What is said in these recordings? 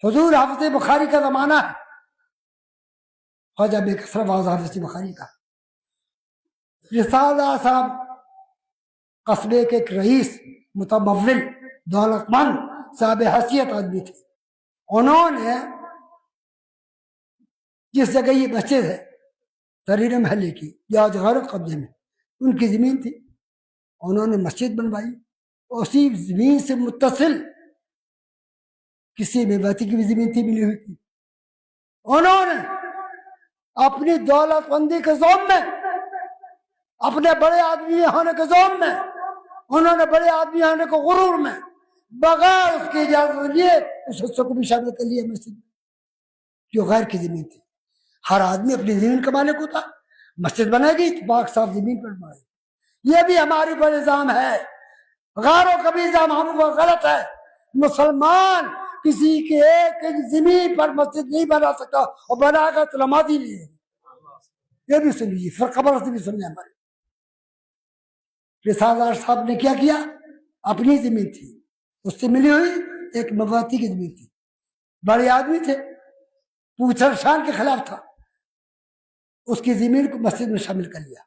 حضور حافظ بخاری کا زمانہ ہے، خواجہ بے کثرت حافظ بخاری کا، رسالہ صاحب قصبے کے ایک رئیس، متمول، دولت مند، صاحب حیثیت آدمی تھے۔ انہوں نے جس جگہ یہ مسجد ہے ترین محلے کی، یا آج غیر قبضے میں، ان کی زمین تھی، انہوں نے مسجد بنوائی۔ اسی زمین سے متصل کسی میواتی کی بھی زمین تھی، ملی ہوئی تھی۔ انہوں نے اپنی دولت مندی کے زوم میں، اپنے بڑے آدمی ہونے کے زوم میں، انہوں نے بڑے آدمی ہونے کے غرور میں بغیر اس کی اجازت لیے اس حصے کو بھی شامل کر لیا مسجد میں، جو غیر کی زمین تھی۔ ہر آدمی اپنی زمین کا مالک ہوتا، مسجد بنے گی تو پاک صاف زمین پر بنے گی۔ یہ بھی ہماری پر الزام ہے، غیروں کا بھی الزام ہم کو غلط ہے۔ مسلمان کسی کے ایک زمین پر مسجد نہیں بنا سکتا، اور بنا کر تو نماز ہی نہیں ہے۔ یہ بھی سن لیجیے، فرقہ پرست بھی سن لیں ہمارے۔ رسالہ صاحب نے کیا کیا؟ اپنی زمین تھی، اس سے ملی ہوئی ایک مواتی کی زمین تھی، بڑے آدمی تھے، پوچھر شان کے خلاف تھا، اس کی زمین کو مسجد میں شامل کر لیا۔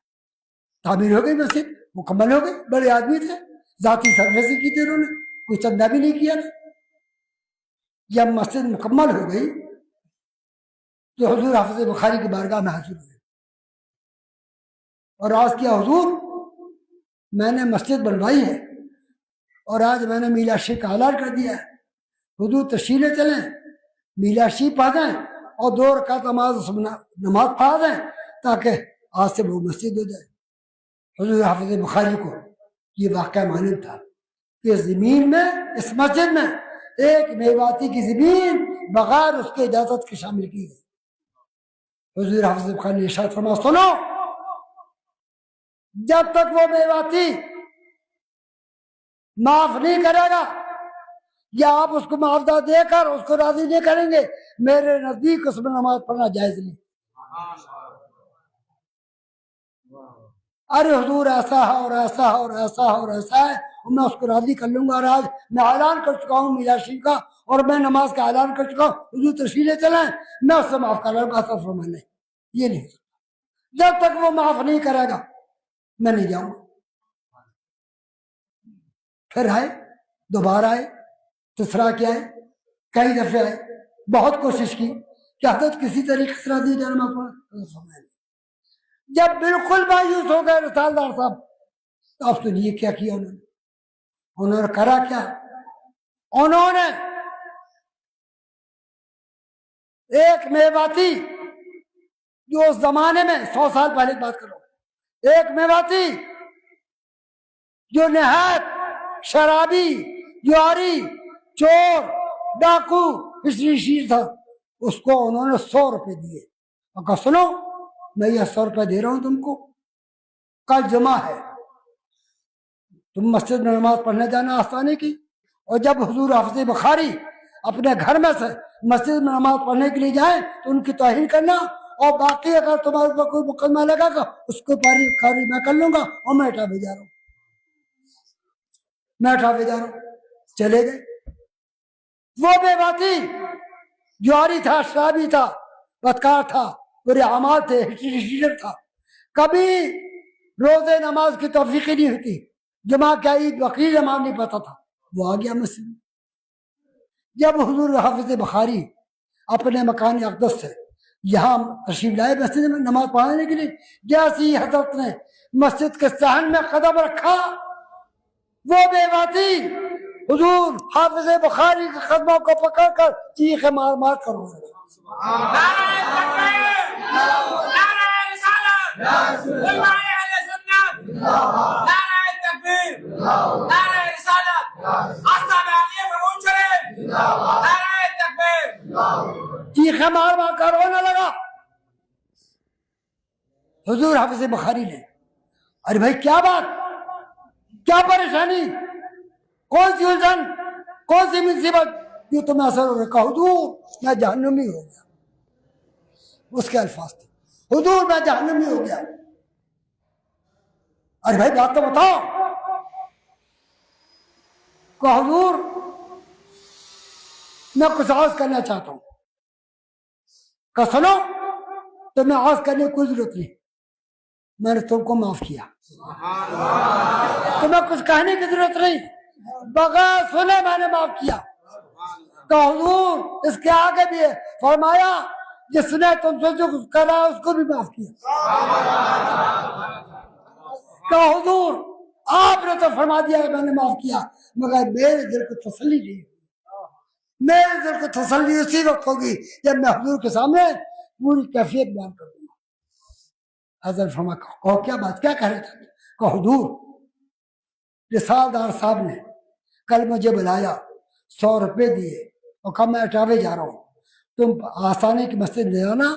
تعمیر ہو گئی مسجد، مکمل ہو گئی، بڑے آدمی تھے، ذاتی سروسنگ کی تھی انہوں نے، کوئی چندہ بھی نہیں کیا۔ جب مسجد مکمل ہو گئی تو حضور حافظ بخاری کی بارگاہ میں حاضر ہوئے اور عرض کیا، حضور میں نے مسجد بنوائی ہے اور آج میں نے میلاد شریف کا اعلان کر دیا ہے، حضور تشریف لے چلیں، میلاد شریف پڑھ دیں اور 2 رکعت نماز پڑھا دیں تاکہ آج سے وہ مسجد ہو جائے۔ حضور حافظ بخاری کو یہ واقعہ معلوم تھا کہ زمین میں، اس مسجد میں ایک میواتی کی زمین بغیر اس کے اجازت کے شامل کی گئی۔ حضور حافظ بخاری نے ارشاد فرمایا، سنو، جب تک وہ میواتی معاف نہیں کرے گا یا آپ اس کو معاوضہ دے کر اس کو راضی نہیں کریں گے، میرے نزدیک اس میں نماز پڑھنا جائز نہیں۔ ارے حضور ایسا ہے اور ایسا ہے اور ایسا ہے اور ایسا ہے، میں اس کو راضی کر لوں گا، اور آج میں اعلان کر چکا ہوں میلاد شریف کا، اور میں نماز کا اعلان کر چکا ہوں، حضور تشریف لے چلیں، میں اس سے معاف کر لوں گا۔ فرمانے یہ نہیں، جب تک وہ معاف نہیں کرے گا میں نہیں جاؤں گا۔ پھر آئے، دوبارہ آئے، تیسرا کیا ہے، کئی دفعے آئے، بہت کوشش کی کہ حضرت کسی طریقے سے راضی جانا فرمائے۔ جب بالکل مایوس ہو گئے رسالدار صاحب، تو اب سنیے کیا کیا انہوں نے کرا کیا؟ انہوں نے ایک میواتی، جو اس زمانے میں 100 سال پہلے کی بات کرو، ایک میواتی جو نہایت شرابی، جواری، چور، ڈاکو، شیر تھا، اس کو انہوں نے 100 روپے دیے اور کہا، سنو میں یہ 100 روپے دے رہا ہوں تم کو، کل جمعہ ہے، تم مسجد میں نماز پڑھنے جانا آسانی کی، اور جب حضور حافظ بخاری اپنے گھر میں سے مسجد میں نماز پڑھنے کے لیے جائیں تو ان کی توہین کرنا، اور باقی اگر تمہارے اوپر کوئی مقدمہ لگا گا اس کو کاری میں کر لوں گا، اور میں اٹھا بھیجا رہا ہوں، میں اٹھا بھیجا رہا ہوں۔ چلے گئے۔ وہ بے باتی جواری تھا، شرابی تھا، بدکار تھا، برے اعمال تھے، ہٹلر تھا، کبھی روزے نماز کی توفیق ہی نہیں ہوتی، جمعہ کیا عید بقرعید نماز نہیں پتا تھا، وہ آ گیا مسجد میں۔ جب حضور حافظ بخاری اپنے مکان اقدس سے یہاں تشریف لائے مسجد میں نماز پڑھانے کے لیے، جیسی حضرت نے مسجد کے صحن میں قدم رکھا، وہ بے باتی حضور حافظ بخاری کے قدموں کو پکڑ کر چیخ مار مار کر رونے لگا۔ چیخ مار مار کر رونے لگا۔ حضور حافظ بخاری نے، ارے بھائی کیا بات، کیا پریشانی، کون سی الجھن، کون سی مصیبت جو تمہیں اثر ہو رہا؟ حضور میں جہنمی ہو گیا، اس کے الفاظ تھے، حضور میں جہنمی ہو گیا۔ ارے بھائی بات تو بتاؤ کہ حضور میں کچھ عرض کرنا چاہتا ہوں کہ سنو تو میں عرض کرنے کی کوئی ضرورت نہیں، میں نے تم کو معاف کیا، تمہیں کچھ کہنے کی ضرورت نہیں، بغیر سنے میں نے معاف کیا۔ کہ حضور اس کے آگے بھی ہے، فرمایا جس نے تم سے جو کچھ کرا اس کو بھی معاف کیا۔ کہ حضور آپ نے تو فرما دیا کہ میں نے معاف کیا، مگر میرے دل کو تسلی نہیں، میرے دل کو تسلی اسی وقت ہوگی جب میں حضور کے سامنے پوری کیفیت بیان کر دوں گا۔ حضرت فرما کہو کیا بات کیا کہہ رہے تھے؟ کہ حضور رسالدار صاحب نے کل مجھے بلایا، 100 روپے دیے اور کہا میں اٹاوے جا رہا ہوں، تم آسانی کی مسجد لے آنا،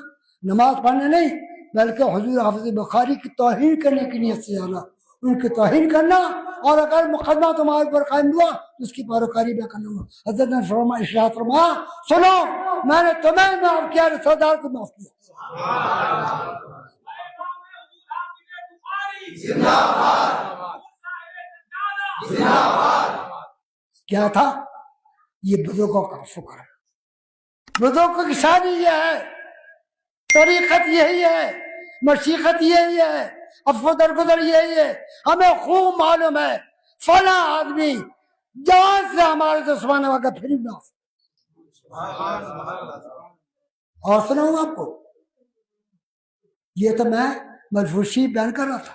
نماز پڑھنے نہیں بلکہ حضور حافظ بخاری کی توہین کرنے کی نیت سے آنا، ان کی توہین کرنا، اور اگر مقدمہ تمہارے پر قائم ہوا تو اس کی پیروکاری میں کرنا ہوا۔ حضرت نے فرمایا ارشاد فرمایا سنو میں نے تمہیں معاف کیا، رسالدار کو معاف کیا۔ کیا تھا یہ؟ بزرگوں کا شکر ہے، بزرگوں کی شانی یہ ہے، طریقت یہی ہے، مشیقت یہی ہے، افو درگزر یہی ہے۔ ہمیں خوب معلوم ہے فلاں آدمی جان سے ہمارے دشمن ہوگا پھر بھی معاف۔ اور سناؤں آپ کو، یہ تو میں مجبور شیف بیان کر رہا تھا،